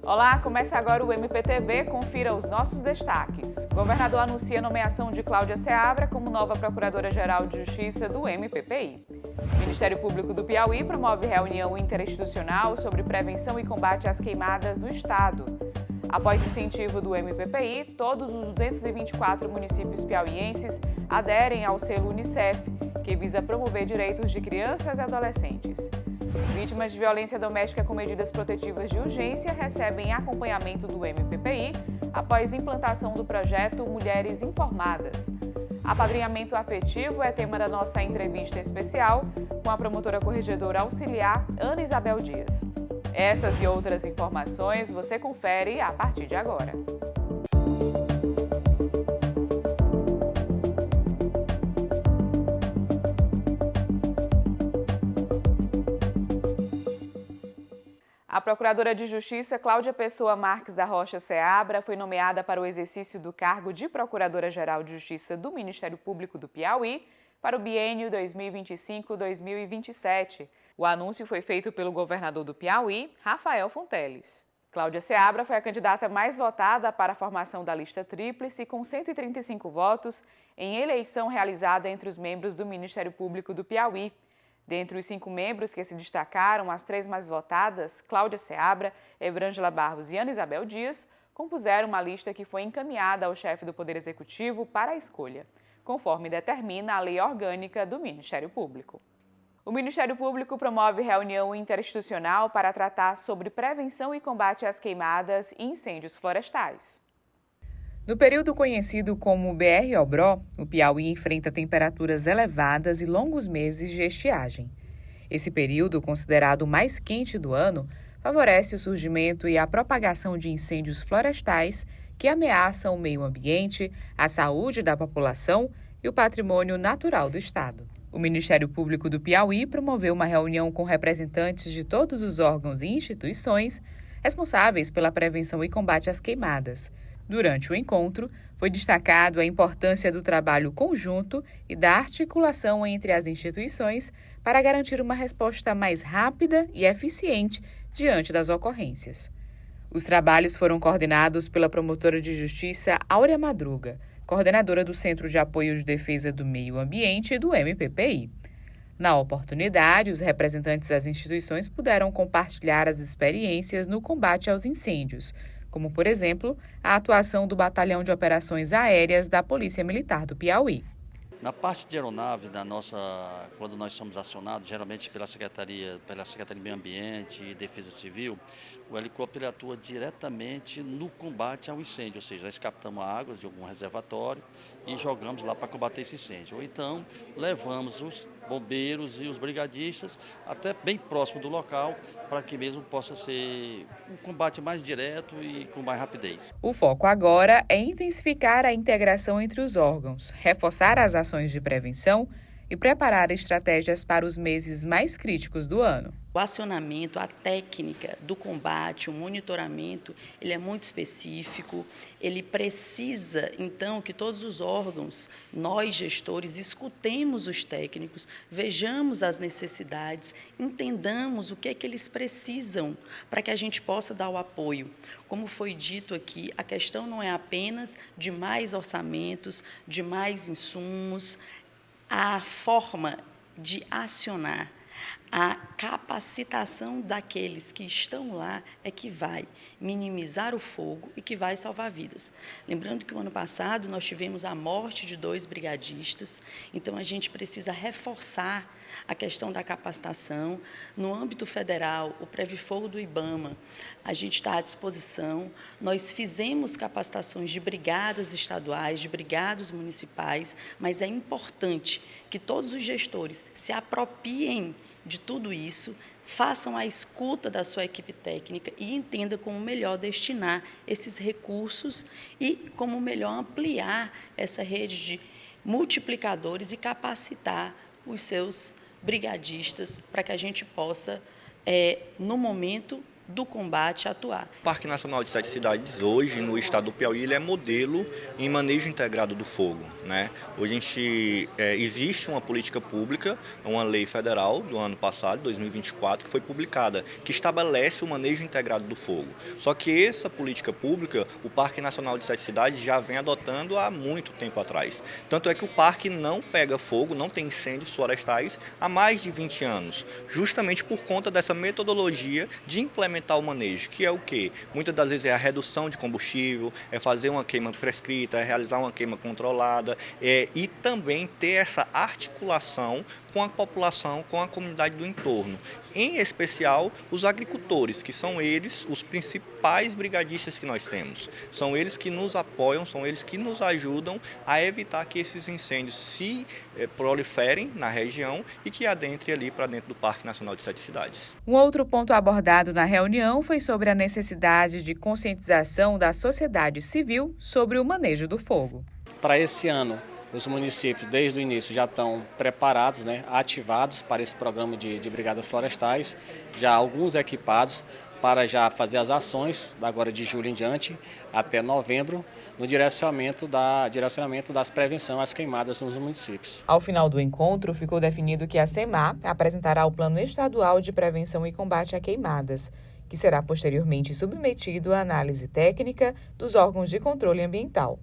Olá, começa agora o MPTV, confira os nossos destaques. O governador anuncia a nomeação de Cláudia Seabra como nova Procuradora-Geral de Justiça do MPPI. O Ministério Público do Piauí promove reunião interinstitucional sobre prevenção e combate às queimadas do Estado. Após incentivo do MPPI, todos os 224 municípios piauienses aderem ao selo Unicef, que visa promover direitos de crianças e adolescentes. Vítimas de violência doméstica com medidas protetivas de urgência recebem acompanhamento do MPPI após implantação do projeto Mulheres Informadas. Apadrinhamento afetivo é tema da nossa entrevista especial com a promotora corregedora auxiliar Ana Isabel Dias. Essas e outras informações você confere a partir de agora. A Procuradora de Justiça, Cláudia Pessoa Marques da Rocha Seabra, foi nomeada para o exercício do cargo de Procuradora-Geral de Justiça do Ministério Público do Piauí para o biênio 2025-2027. O anúncio foi feito pelo governador do Piauí, Rafael Fonteles. Cláudia Seabra foi a candidata mais votada para a formação da lista tríplice, com 135 votos, em eleição realizada entre os membros do Ministério Público do Piauí. Dentre os 5 membros que se destacaram, as 3 mais votadas, Cláudia Seabra, Evrângela Barros e Ana Isabel Dias, compuseram uma lista que foi encaminhada ao chefe do Poder Executivo para a escolha, conforme determina a Lei Orgânica do Ministério Público. O Ministério Público promove reunião interinstitucional para tratar sobre prevenção e combate às queimadas e incêndios florestais. No período conhecido como BR-Obró, o Piauí enfrenta temperaturas elevadas e longos meses de estiagem. Esse período, considerado o mais quente do ano, favorece o surgimento e a propagação de incêndios florestais que ameaçam o meio ambiente, a saúde da população e o patrimônio natural do Estado. O Ministério Público do Piauí promoveu uma reunião com representantes de todos os órgãos e instituições responsáveis pela prevenção e combate às queimadas. Durante o encontro, foi destacado a importância do trabalho conjunto e da articulação entre as instituições para garantir uma resposta mais rápida e eficiente diante das ocorrências. Os trabalhos foram coordenados pela promotora de justiça Áurea Madruga, coordenadora do Centro de Apoio de Defesa do Meio Ambiente do MPPI. Na oportunidade, os representantes das instituições puderam compartilhar as experiências no combate aos incêndios, como, por exemplo, a atuação do Batalhão de Operações Aéreas da Polícia Militar do Piauí. Na parte de aeronave, quando nós somos acionados, geralmente pela Secretaria de Meio Ambiente e Defesa Civil, o helicóptero atua diretamente no combate ao incêndio, ou seja, nós captamos a água de algum reservatório e jogamos lá para combater esse incêndio. Ou então, levamos os bombeiros e os brigadistas até bem próximo do local, para que mesmo possa ser um combate mais direto e com mais rapidez. O foco agora é intensificar a integração entre os órgãos, reforçar as ações de prevenção e preparar estratégias para os meses mais críticos do ano. O acionamento, a técnica do combate, o monitoramento, ele é muito específico, ele precisa, então, que todos os órgãos, nós gestores, escutemos os técnicos, vejamos as necessidades, entendamos o que é que eles precisam para que a gente possa dar o apoio. Como foi dito aqui, a questão não é apenas de mais orçamentos, de mais insumos, a forma de acionar, a capacitação daqueles que estão lá é que vai minimizar o fogo e que vai salvar vidas. Lembrando que o ano passado nós tivemos a morte de 2 brigadistas, então a gente precisa reforçar a questão da capacitação. No âmbito federal, o Previfogo do IBAMA, a gente está à disposição. Nós fizemos capacitações de brigadas estaduais, de brigadas municipais, mas é importante que todos os gestores se apropriem de tudo isso, façam a escuta da sua equipe técnica e entendam como melhor destinar esses recursos e como melhor ampliar essa rede de multiplicadores e capacitar os seus brigadistas para que a gente possa, no momento, do combate atuar. O Parque Nacional de Sete Cidades, hoje, no estado do Piauí, ele é modelo em manejo integrado do fogo, né? Hoje existe uma política pública, uma lei federal do ano passado, 2024, que foi publicada, que estabelece o manejo integrado do fogo. Só que essa política pública, o Parque Nacional de Sete Cidades já vem adotando há muito tempo atrás. Tanto é que o parque não pega fogo, não tem incêndios florestais há mais de 20 anos, justamente por conta dessa metodologia de implementar o manejo, que é o quê? Muitas das vezes é a redução de combustível, é fazer uma queima prescrita, é realizar uma queima controlada, e também ter essa articulação com a população, com a comunidade do entorno. Em especial, os agricultores, que são eles os principais brigadistas que nós temos. São eles que nos apoiam, são eles que nos ajudam a evitar que esses incêndios se proliferem na região e que adentrem ali para dentro do Parque Nacional de Sete Cidades. Um outro ponto abordado na reunião foi sobre a necessidade de conscientização da sociedade civil sobre o manejo do fogo. Para esse ano, os municípios, desde o início, já estão preparados, ativados para esse programa de brigadas florestais, já alguns equipados para já fazer as ações, agora de julho em diante, até novembro, no direcionamento das prevenções às queimadas nos municípios. Ao final do encontro, ficou definido que a SEMAR apresentará o Plano Estadual de Prevenção e Combate a Queimadas, que será posteriormente submetido à análise técnica dos órgãos de controle ambiental.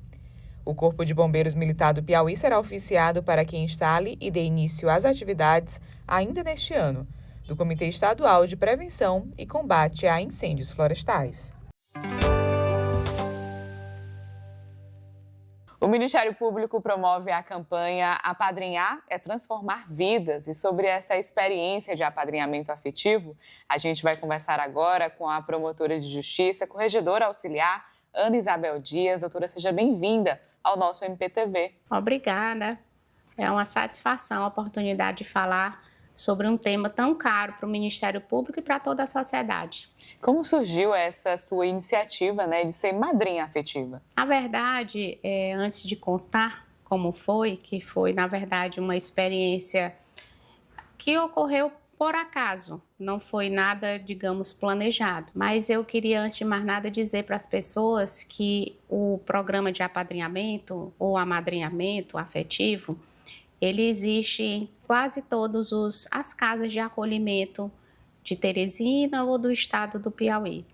O Corpo de Bombeiros Militar do Piauí será oficiado para que instale e dê início às atividades ainda neste ano, do Comitê Estadual de Prevenção e Combate a Incêndios Florestais. O Ministério Público promove a campanha Apadrinhar é Transformar Vidas. E sobre essa experiência de apadrinhamento afetivo, a gente vai conversar agora com a promotora de justiça, corregedora auxiliar, Ana Isabel Dias. Doutora, seja bem-vinda ao nosso MPTV. Obrigada. É uma satisfação a oportunidade de falar sobre um tema tão caro para o Ministério Público e para toda a sociedade. Como surgiu essa sua iniciativa, de ser madrinha afetiva? Na verdade, antes de contar como foi, que foi, na verdade, uma experiência que ocorreu por acaso, não foi nada, digamos, planejado. Mas eu queria, antes de mais nada, dizer para as pessoas que o programa de apadrinhamento ou amadrinhamento afetivo, ele existe em quase todas as casas de acolhimento de Teresina ou do estado do Piauí.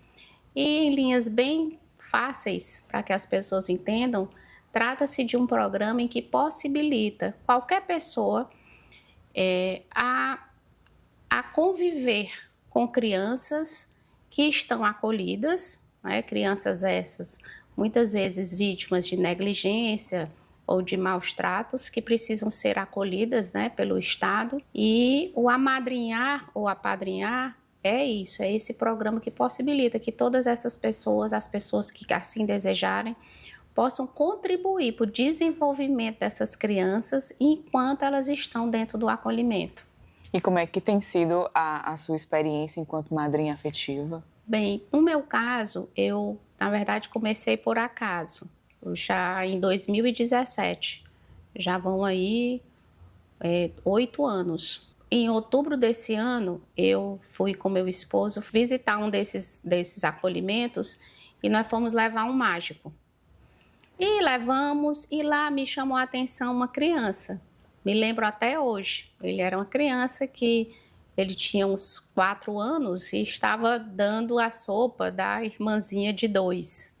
E em linhas bem fáceis para que as pessoas entendam, trata-se de um programa em que possibilita qualquer pessoa a conviver com crianças que estão acolhidas, crianças essas muitas vezes vítimas de negligência ou de maus tratos, que precisam ser acolhidas pelo Estado. E o amadrinhar ou apadrinhar é isso, é esse programa que possibilita que todas essas pessoas, as pessoas que assim desejarem, possam contribuir para o desenvolvimento dessas crianças enquanto elas estão dentro do acolhimento. E como é que tem sido a sua experiência enquanto madrinha afetiva? Bem, no meu caso, eu, na verdade, comecei por acaso. Já em 2017, já vão aí 8 anos. Em outubro desse ano, eu fui com meu esposo visitar um desses acolhimentos e nós fomos levar um mágico. E levamos, e lá me chamou a atenção uma criança. Me lembro até hoje, ele era uma criança que ele tinha uns 4 anos e estava dando a sopa da irmãzinha de 2.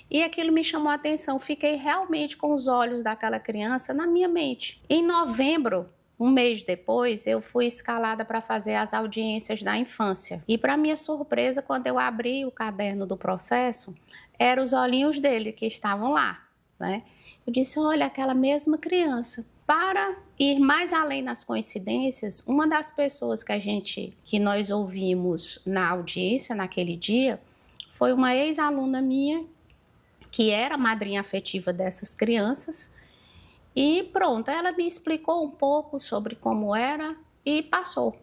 E aquilo me chamou a atenção, fiquei realmente com os olhos daquela criança na minha mente. Em novembro, um mês depois, eu fui escalada para fazer as audiências da infância. E para minha surpresa, quando eu abri o caderno do processo, eram os olhinhos dele que estavam lá, Eu disse, olha, aquela mesma criança. Para ir mais além nas coincidências, uma das pessoas que nós ouvimos na audiência naquele dia foi uma ex-aluna minha, que era madrinha afetiva dessas crianças, e pronto, ela me explicou um pouco sobre como era e passou.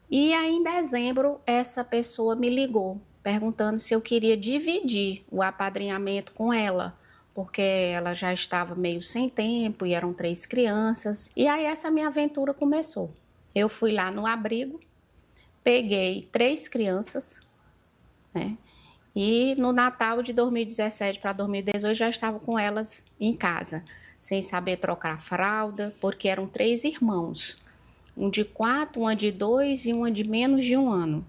E aí, em dezembro, essa pessoa me ligou, perguntando se eu queria dividir o apadrinhamento com ela, porque ela já estava meio sem tempo e eram 3 crianças. E aí essa minha aventura começou. Eu fui lá no abrigo, peguei 3 crianças, né? E no Natal de 2017 para 2018 já estava com elas em casa, sem saber trocar fralda, porque eram 3 irmãos. Um de 4, uma de 2 e uma de menos de 1 ano.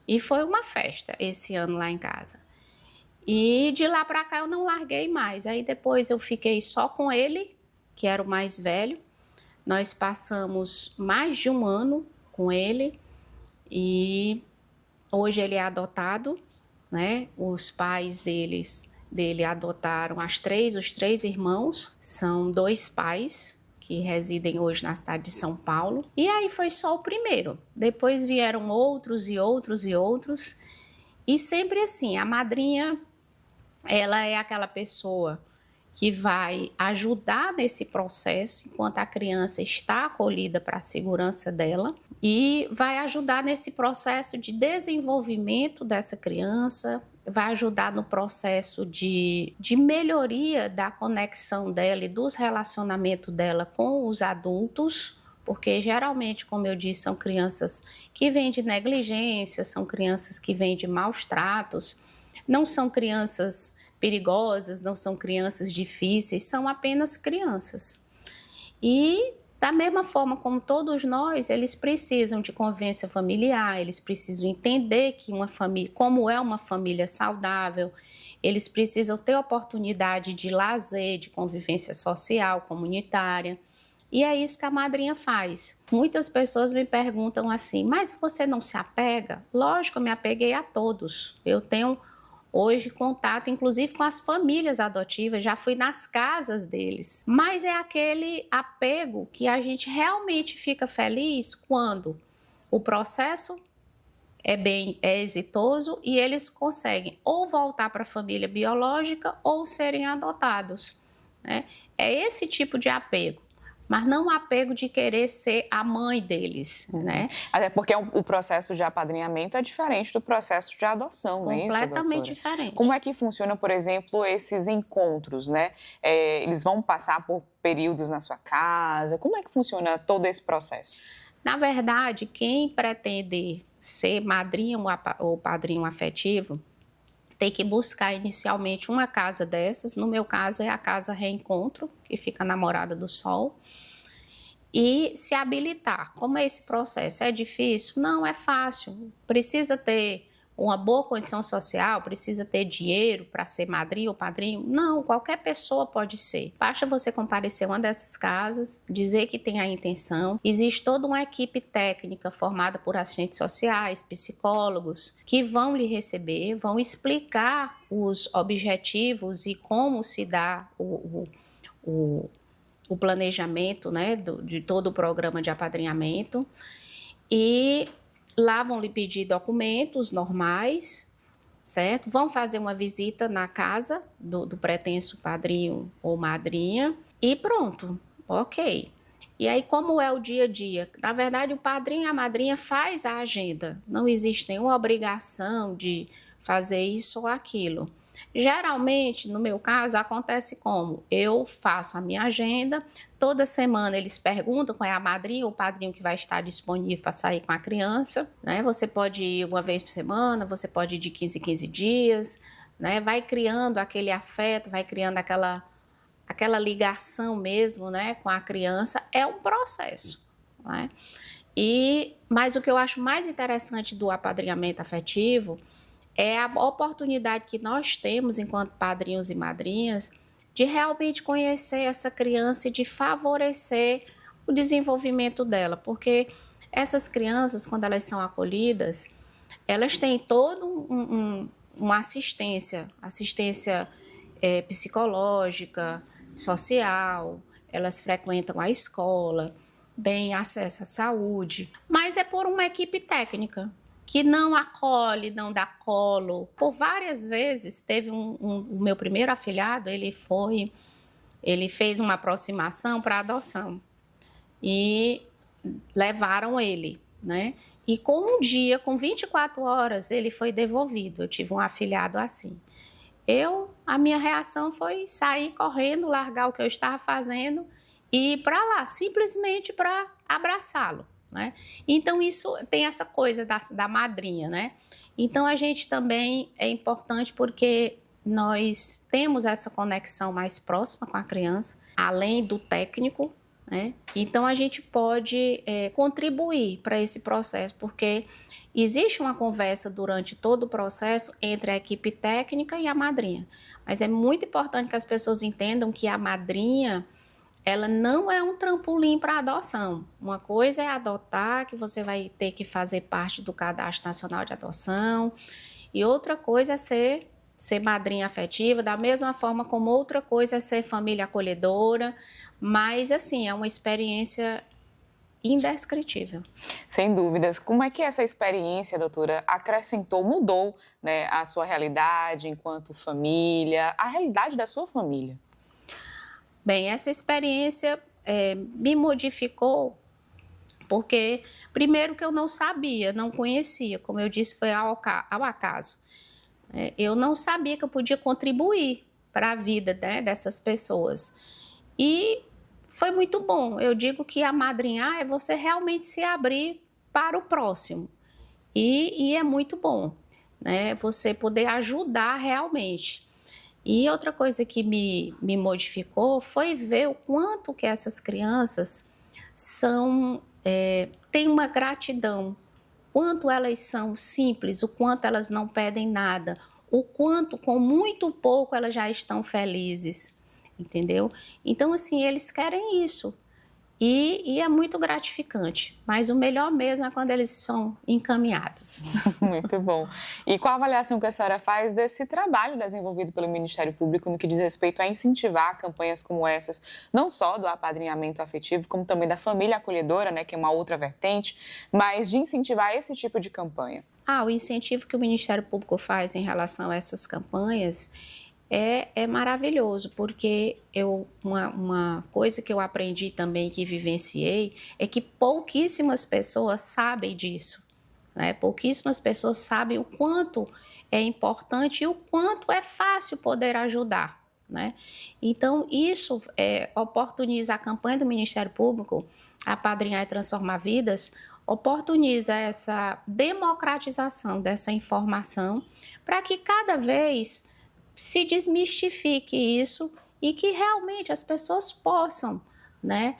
E foi uma festa esse ano lá em casa. E de lá para cá eu não larguei mais. Aí depois eu fiquei só com ele, que era o mais velho. Nós passamos mais de 1 ano com ele e hoje ele é adotado, né? Os pais dele adotaram os 3 irmãos, são 2 pais que residem hoje na cidade de São Paulo. E aí foi só o primeiro. Depois vieram outros e outros e outros. E sempre assim, a madrinha, ela é aquela pessoa que vai ajudar nesse processo enquanto a criança está acolhida para a segurança dela e vai ajudar nesse processo de desenvolvimento dessa criança, vai ajudar no processo de melhoria da conexão dela e dos relacionamentos dela com os adultos, porque geralmente, como eu disse, são crianças que vêm de negligência, são crianças que vêm de maus tratos, não são crianças perigosas, não são crianças difíceis, são apenas crianças. E da mesma forma como todos nós, eles precisam de convivência familiar, eles precisam entender que uma família, como é uma família saudável, eles precisam ter oportunidade de lazer, de convivência social, comunitária. E é isso que a madrinha faz. Muitas pessoas me perguntam assim, mas você não se apega? Lógico, eu me apeguei a todos. Eu tenho hoje contato, inclusive, com as famílias adotivas, já fui nas casas deles. Mas é aquele apego que a gente realmente fica feliz quando o processo é exitoso e eles conseguem ou voltar para a família biológica ou serem adotados, né? É esse tipo de apego. Mas não o apego de querer ser a mãe deles, né? Até porque o processo de apadrinhamento é diferente do processo de adoção, não é isso, completamente diferente. Como é que funciona, por exemplo, esses encontros, né? Eles vão passar por períodos na sua casa? Como é que funciona todo esse processo? Na verdade, quem pretende ser madrinha ou padrinho afetivo tem que buscar inicialmente uma casa dessas. No meu caso é a Casa Reencontro, que fica na Morada do Sol, e se habilitar. Como é esse processo? É difícil? Não, é fácil. Precisa ter uma boa condição social, precisa ter dinheiro para ser madrinha ou padrinho? Não, qualquer pessoa pode ser. Basta você comparecer a uma dessas casas, dizer que tem a intenção. Existe toda uma equipe técnica formada por assistentes sociais, psicólogos, que vão lhe receber, vão explicar os objetivos e como se dá o planejamento, né, de todo o programa de apadrinhamento. E lá vão lhe pedir documentos normais, certo? Vão fazer uma visita na casa do pretenso padrinho ou madrinha e pronto, ok. E aí, como é o dia a dia? Na verdade, o padrinho e a madrinha faz a agenda. Não existe nenhuma obrigação de fazer isso ou aquilo. Geralmente, no meu caso, acontece como? Eu faço a minha agenda, toda semana eles perguntam qual é a madrinha ou o padrinho que vai estar disponível para sair com a criança, né? Você pode ir uma vez por semana, você pode ir de 15 em 15 dias, né? Vai criando aquele afeto, vai criando aquela ligação mesmo, né, com a criança. É um processo, né? Mas o que eu acho mais interessante do apadrinhamento afetivo é a oportunidade que nós temos, enquanto padrinhos e madrinhas, de realmente conhecer essa criança e de favorecer o desenvolvimento dela. Porque essas crianças, quando elas são acolhidas, elas têm toda uma assistência psicológica, social, elas frequentam a escola, têm acesso à saúde, mas é por uma equipe técnica que não acolhe, não dá colo. Por várias vezes, teve o meu primeiro afilhado, ele fez uma aproximação para adoção e levaram ele, né? E com um dia, com 24 horas, ele foi devolvido. Eu tive um afilhado assim. A minha reação foi sair correndo, largar o que eu estava fazendo e ir para lá, simplesmente para abraçá-lo, né? Então, isso tem essa coisa da madrinha, né? Então, a gente também é importante porque nós temos essa conexão mais próxima com a criança, além do técnico, né? Então, a gente pode contribuir para esse processo, porque existe uma conversa durante todo o processo entre a equipe técnica e a madrinha. Mas é muito importante que as pessoas entendam que a madrinha, ela não é um trampolim para adoção. Uma coisa é adotar, que você vai ter que fazer parte do Cadastro Nacional de Adoção, e outra coisa é ser madrinha afetiva, da mesma forma como outra coisa é ser família acolhedora, mas assim, é uma experiência indescritível. Sem dúvidas. Como é que essa experiência, doutora, acrescentou, mudou, né, a sua realidade enquanto família, a realidade da sua família? Bem, essa experiência me modificou porque, primeiro, que eu não sabia, não conhecia, como eu disse, foi ao acaso. Eu não sabia que eu podia contribuir para a vida, né, dessas pessoas. E foi muito bom. Eu digo que amadrinhar é você realmente se abrir para o próximo. E é muito bom, né, você poder ajudar realmente. E outra coisa que me modificou foi ver o quanto que essas crianças têm uma gratidão, quanto elas são simples, o quanto elas não pedem nada, o quanto com muito pouco elas já estão felizes, entendeu? Então, assim, eles querem isso. E é muito gratificante, mas o melhor mesmo é quando eles são encaminhados. Muito bom. E qual a avaliação que a senhora faz desse trabalho desenvolvido pelo Ministério Público no que diz respeito a incentivar campanhas como essas, não só do apadrinhamento afetivo, como também da família acolhedora, né, que é uma outra vertente, mas de incentivar esse tipo de campanha? O incentivo que o Ministério Público faz em relação a essas campanhas é maravilhoso, porque uma coisa que eu aprendi também, que vivenciei, é que pouquíssimas pessoas sabem disso, né? Pouquíssimas pessoas sabem o quanto é importante e o quanto é fácil poder ajudar, né? Então, isso oportuniza a campanha do Ministério Público, Apadrinhar e Transformar Vidas, oportuniza essa democratização dessa informação para que cada vez se desmistifique isso e que realmente as pessoas possam, né,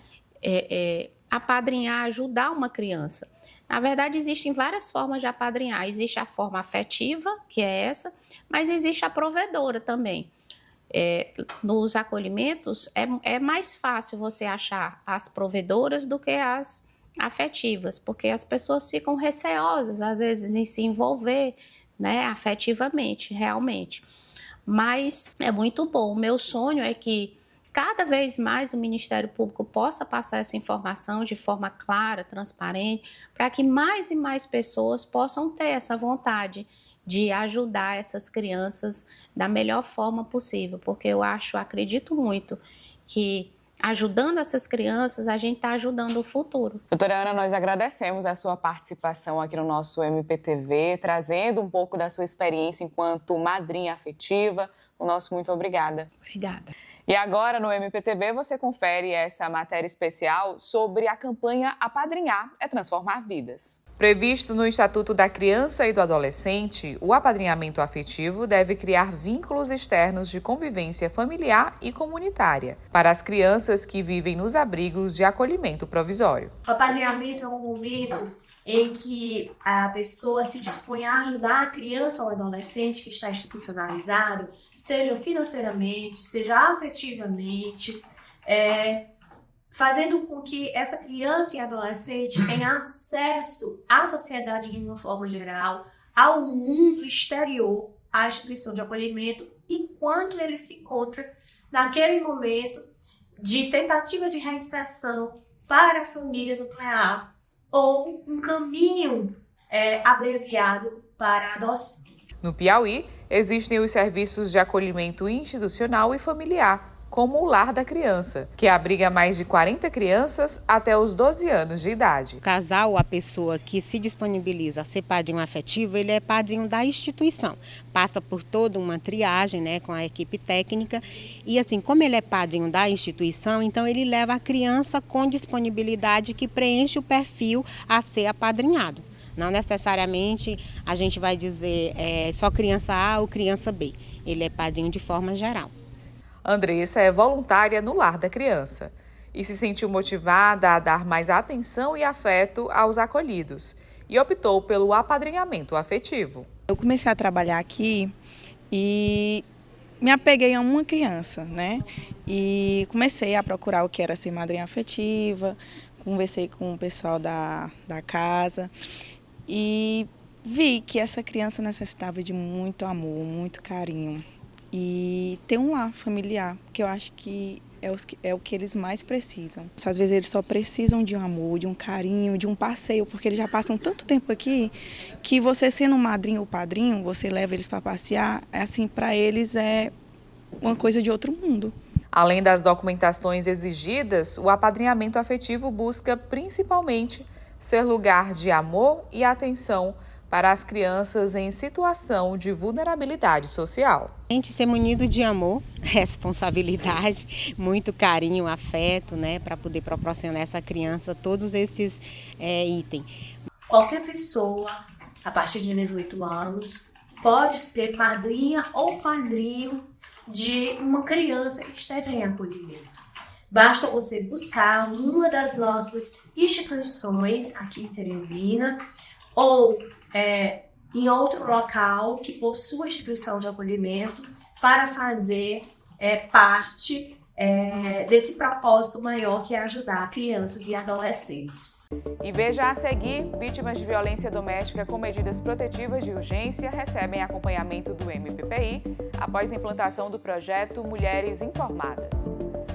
apadrinhar, ajudar uma criança. Na verdade, existem várias formas de apadrinhar. Existe a forma afetiva, que é essa, mas existe a provedora também. Nos acolhimentos, é mais fácil você achar as provedoras do que as afetivas, porque as pessoas ficam receosas, às vezes, em se envolver, né, afetivamente, realmente. Mas é muito bom. O meu sonho é que cada vez mais o Ministério Público possa passar essa informação de forma clara, transparente, para que mais e mais pessoas possam ter essa vontade de ajudar essas crianças da melhor forma possível, porque eu acredito muito que ajudando essas crianças, a gente está ajudando o futuro. Doutora Ana, nós agradecemos a sua participação aqui no nosso MPTV, trazendo um pouco da sua experiência enquanto madrinha afetiva. O nosso muito obrigada. Obrigada. E agora, no MPTV, você confere essa matéria especial sobre a campanha Apadrinhar é Transformar Vidas. Previsto no Estatuto da Criança e do Adolescente, o apadrinhamento afetivo deve criar vínculos externos de convivência familiar e comunitária para as crianças que vivem nos abrigos de acolhimento provisório. O apadrinhamento é um momento em que a pessoa se dispõe a ajudar a criança ou adolescente que está institucionalizado, seja financeiramente, seja afetivamente, fazendo com que essa criança e adolescente tenha acesso à sociedade de uma forma geral, ao mundo exterior, à instituição de acolhimento, enquanto ele se encontra naquele momento de tentativa de reinserção para a família nuclear ou um caminho abreviado para a adoção. No Piauí, existem os serviços de acolhimento institucional e familiar, como o Lar da Criança, que abriga mais de 40 crianças até os 12 anos de idade. O casal, a pessoa que se disponibiliza a ser padrinho afetivo, ele é padrinho da instituição. Passa por toda uma triagem, né, com a equipe técnica. E assim, como ele é padrinho da instituição, então ele leva a criança com disponibilidade que preenche o perfil a ser apadrinhado. Não necessariamente a gente vai dizer só criança A ou criança B. Ele é padrinho de forma geral. Andressa é voluntária no Lar da Criança e se sentiu motivada a dar mais atenção e afeto aos acolhidos e optou pelo apadrinhamento afetivo. Eu comecei a trabalhar aqui e me apeguei a uma criança, né? E comecei a procurar o que era ser madrinha afetiva, conversei com o pessoal da casa e vi que essa criança necessitava de muito amor, muito carinho e ter um lar familiar, que eu acho que é o que eles mais precisam. Às vezes eles só precisam de um amor, de um carinho, de um passeio, porque eles já passam tanto tempo aqui que você sendo madrinho ou padrinho, você leva eles para passear, assim, para eles é uma coisa de outro mundo. Além das documentações exigidas, o apadrinhamento afetivo busca principalmente ser lugar de amor e atenção para as crianças em situação de vulnerabilidade social. A gente ser munido de amor, responsabilidade, muito carinho, afeto, né, para poder proporcionar a essa criança todos esses itens. Qualquer pessoa, a partir de 18 anos, pode ser madrinha ou padrinho de uma criança que esteja em acolhimento. Basta você buscar uma das nossas instituições aqui em Teresina ou em outro local que possua instituição de acolhimento para fazer parte desse propósito maior que é ajudar crianças e adolescentes. E veja a seguir, vítimas de violência doméstica com medidas protetivas de urgência recebem acompanhamento do MPPI após a implantação do projeto Mulheres Informadas.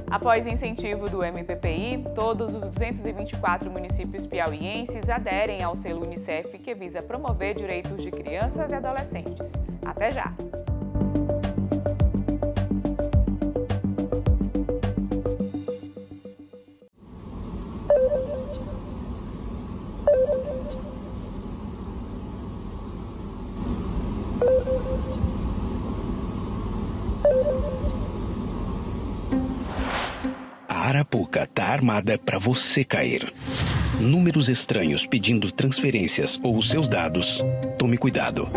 Após incentivo do MPPI, todos os 224 municípios piauienses aderem ao selo Unicef, que visa promover direitos de crianças e adolescentes. Até já! A Arapuca tá armada para você cair. Números estranhos pedindo transferências ou os seus dados. Tome cuidado.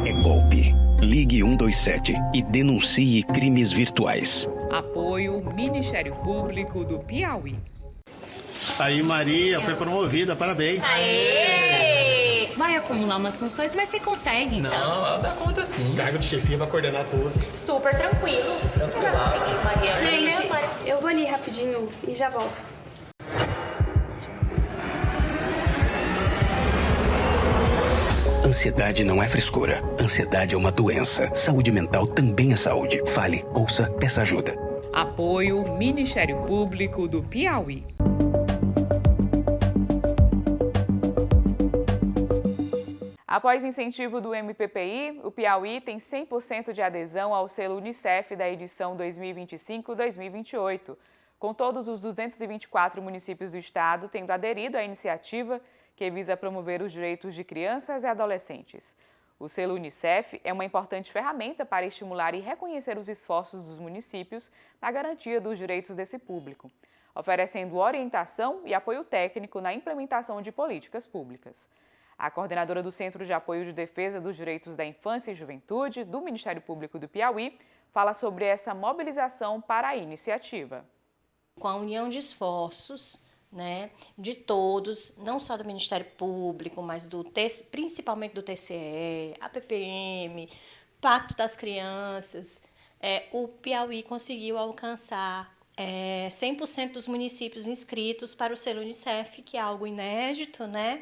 É golpe. Ligue 127 e denuncie crimes virtuais. Apoio Ministério Público do Piauí. Aí, Maria, foi promovida, parabéns. Aê! Vai acumular umas funções, mas você consegue. Não, dá conta sim. Cargo de chefia vai coordenar tudo. Super tranquilo. Você vai conseguir, Maria. Gente, eu vou ali rapidinho e já volto. Ansiedade não é frescura. Ansiedade é uma doença. Saúde mental também é saúde. Fale, ouça, peça ajuda. Apoio Ministério Público do Piauí. Após incentivo do MPPI, o Piauí tem 100% de adesão ao selo Unicef da edição 2025-2028, com todos os 224 municípios do estado tendo aderido à iniciativa que visa promover os direitos de crianças e adolescentes. O selo Unicef é uma importante ferramenta para estimular e reconhecer os esforços dos municípios na garantia dos direitos desse público, oferecendo orientação e apoio técnico na implementação de políticas públicas. A coordenadora do Centro de Apoio de Defesa dos Direitos da Infância e Juventude do Ministério Público do Piauí fala sobre essa mobilização para a iniciativa. Com a união de esforços, né, de todos, não só do Ministério Público, mas principalmente do TCE, a PPM, Pacto das Crianças, o Piauí conseguiu alcançar 100% dos municípios inscritos para o selo Unicef, que é algo inédito, né?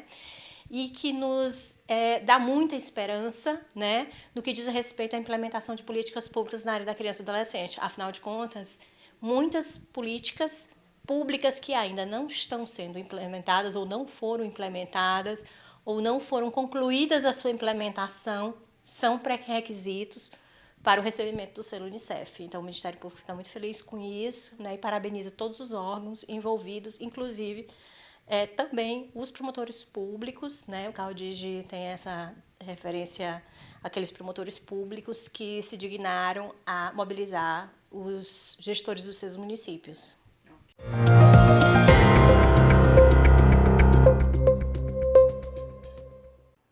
E que nos dá muita esperança, né, no que diz respeito à implementação de políticas públicas na área da criança e adolescente. Afinal de contas, muitas políticas públicas que ainda não estão sendo implementadas ou não foram implementadas ou não foram concluídas a sua implementação são pré-requisitos para o recebimento do selo Unicef. Então, o Ministério Público está muito feliz com isso, né, e parabeniza todos os órgãos envolvidos, inclusive também os promotores públicos, né? O CAUDIG tem essa referência àqueles promotores públicos que se dignaram a mobilizar os gestores dos seus municípios.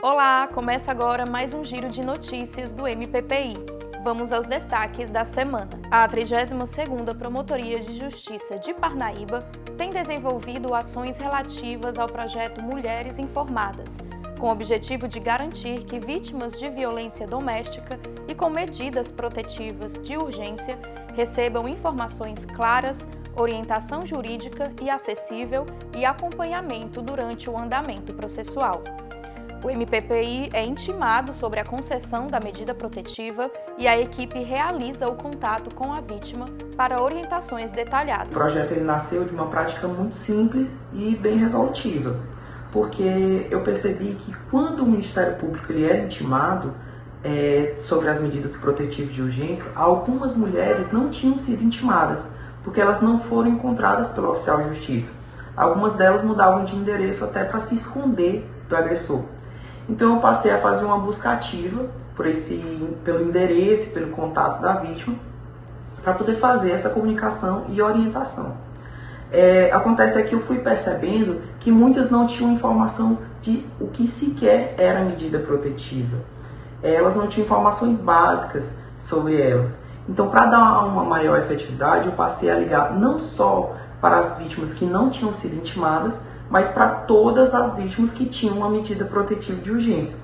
Olá, começa agora mais um giro de notícias do MPPI. Vamos aos destaques da semana. A 32ª Promotoria de Justiça de Parnaíba tem desenvolvido ações relativas ao projeto Mulheres Informadas, com o objetivo de garantir que vítimas de violência doméstica e com medidas protetivas de urgência recebam informações claras, orientação jurídica e acessível e acompanhamento durante o andamento processual. O MPPI é intimado sobre a concessão da medida protetiva e a equipe realiza o contato com a vítima para orientações detalhadas. O projeto ele nasceu de uma prática muito simples e bem resolutiva, porque eu percebi que quando o Ministério Público ele era intimado sobre as medidas protetivas de urgência, algumas mulheres não tinham sido intimadas, porque elas não foram encontradas pelo oficial de justiça. Algumas delas mudavam de endereço até para se esconder do agressor. Então eu passei a fazer uma busca ativa pelo endereço, pelo contato da vítima, para poder fazer essa comunicação e orientação. Acontece que eu fui percebendo que muitas não tinham informação de o que sequer era medida protetiva. Elas não tinham informações básicas sobre elas. Então, para dar uma maior efetividade, eu passei a ligar não só para as vítimas que não tinham sido intimadas, mas para todas as vítimas que tinham uma medida protetiva de urgência.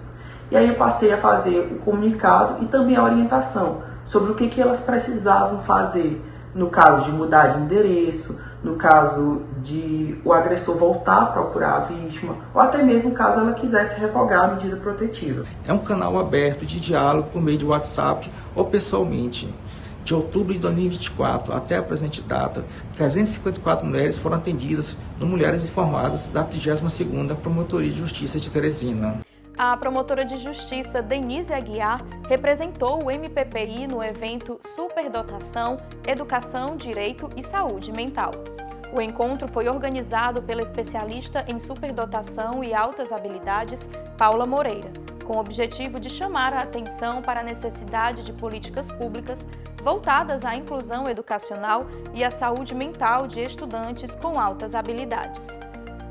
E aí eu passei a fazer o comunicado e também a orientação sobre o que elas precisavam fazer no caso de mudar de endereço, no caso de o agressor voltar a procurar a vítima, ou até mesmo caso ela quisesse revogar a medida protetiva. É um canal aberto de diálogo por meio de WhatsApp ou pessoalmente. De outubro de 2024 até a presente data, 354 mulheres foram atendidas no Mulheres Informadas da 32ª Promotoria de Justiça de Teresina. A promotora de justiça Denise Aguiar representou o MPPI no evento Superdotação, Educação, Direito e Saúde Mental. O encontro foi organizado pela especialista em superdotação e altas habilidades, Paula Moreira, com o objetivo de chamar a atenção para a necessidade de políticas públicas voltadas à inclusão educacional e à saúde mental de estudantes com altas habilidades.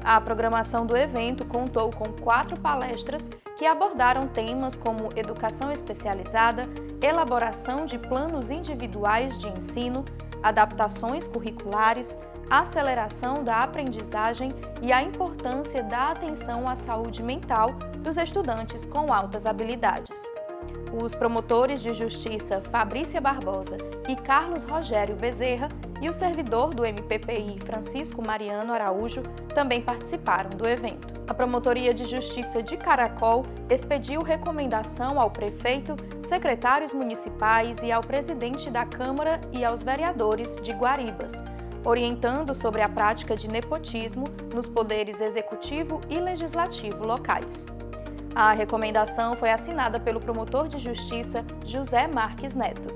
A programação do evento contou com 4 palestras que abordaram temas como educação especializada, elaboração de planos individuais de ensino, adaptações curriculares, aceleração da aprendizagem e a importância da atenção à saúde mental dos estudantes com altas habilidades. Os promotores de justiça Fabrícia Barbosa e Carlos Rogério Bezerra e o servidor do MPPI Francisco Mariano Araújo também participaram do evento. A Promotoria de Justiça de Caracol expediu recomendação ao prefeito, secretários municipais e ao presidente da Câmara e aos vereadores de Guaribas, orientando sobre a prática de nepotismo nos poderes executivo e legislativo locais. A recomendação foi assinada pelo promotor de justiça José Marques Neto.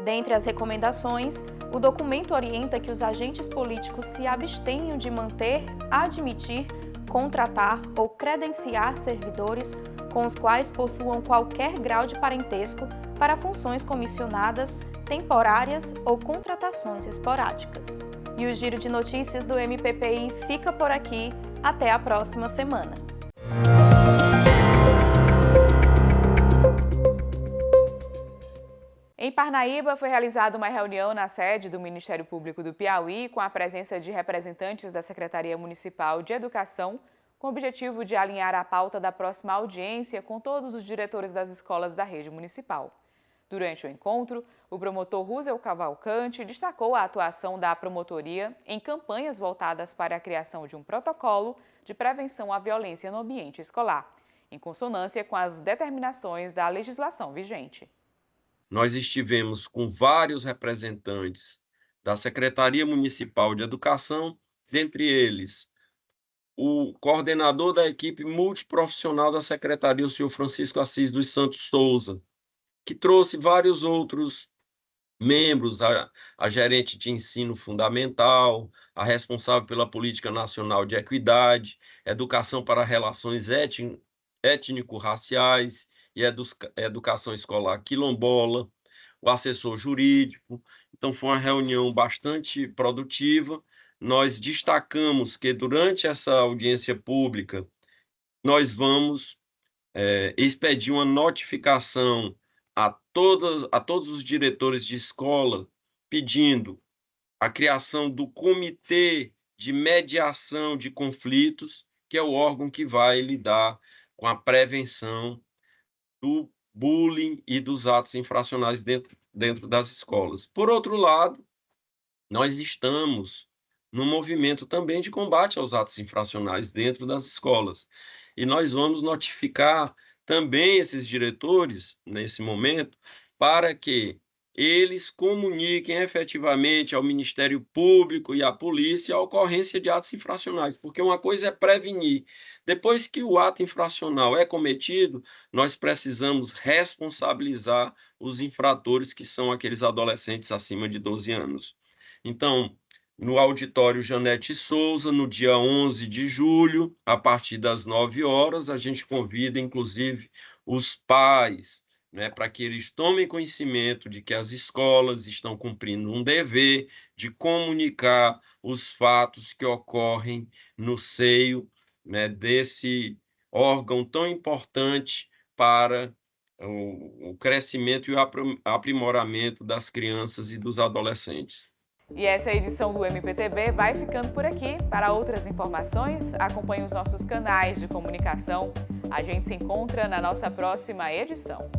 Dentre as recomendações, o documento orienta que os agentes políticos se abstenham de manter, admitir, contratar ou credenciar servidores com os quais possuam qualquer grau de parentesco para funções comissionadas, temporárias ou contratações esporádicas. E o Giro de Notícias do MPPI fica por aqui. Até a próxima semana. Em Parnaíba, foi realizada uma reunião na sede do Ministério Público do Piauí com a presença de representantes da Secretaria Municipal de Educação, com o objetivo de alinhar a pauta da próxima audiência com todos os diretores das escolas da rede municipal. Durante o encontro, o promotor Rússel Cavalcante destacou a atuação da promotoria em campanhas voltadas para a criação de um protocolo de prevenção à violência no ambiente escolar, em consonância com as determinações da legislação vigente. Nós estivemos com vários representantes da Secretaria Municipal de Educação, dentre eles o coordenador da equipe multiprofissional da Secretaria, o senhor Francisco Assis dos Santos Souza, que trouxe vários outros membros, a gerente de ensino fundamental, a responsável pela Política Nacional de Equidade, Educação para Relações Étnico-Raciais e Educação Escolar Quilombola, o assessor jurídico. Então, foi uma reunião bastante produtiva. Nós destacamos que, durante essa audiência pública, nós vamos expedir uma notificação a todos os diretores de escola pedindo a criação do Comitê de Mediação de Conflitos, que é o órgão que vai lidar com a prevenção do bullying e dos atos infracionais dentro das escolas. Por outro lado, nós estamos no movimento também de combate aos atos infracionais dentro das escolas. E nós vamos notificar também esses diretores, nesse momento, para que eles comuniquem efetivamente ao Ministério Público e à polícia a ocorrência de atos infracionais, porque uma coisa é prevenir. Depois que o ato infracional é cometido, nós precisamos responsabilizar os infratores, que são aqueles adolescentes acima de 12 anos. Então, no auditório Janete Souza, no dia 11 de julho, a partir das 9 horas, a gente convida, inclusive, os pais, né, para que eles tomem conhecimento de que as escolas estão cumprindo um dever de comunicar os fatos que ocorrem no seio, né, desse órgão tão importante para o crescimento e o aprimoramento das crianças e dos adolescentes. E essa edição do MPTV vai ficando por aqui. Para outras informações, acompanhe os nossos canais de comunicação. A gente se encontra na nossa próxima edição.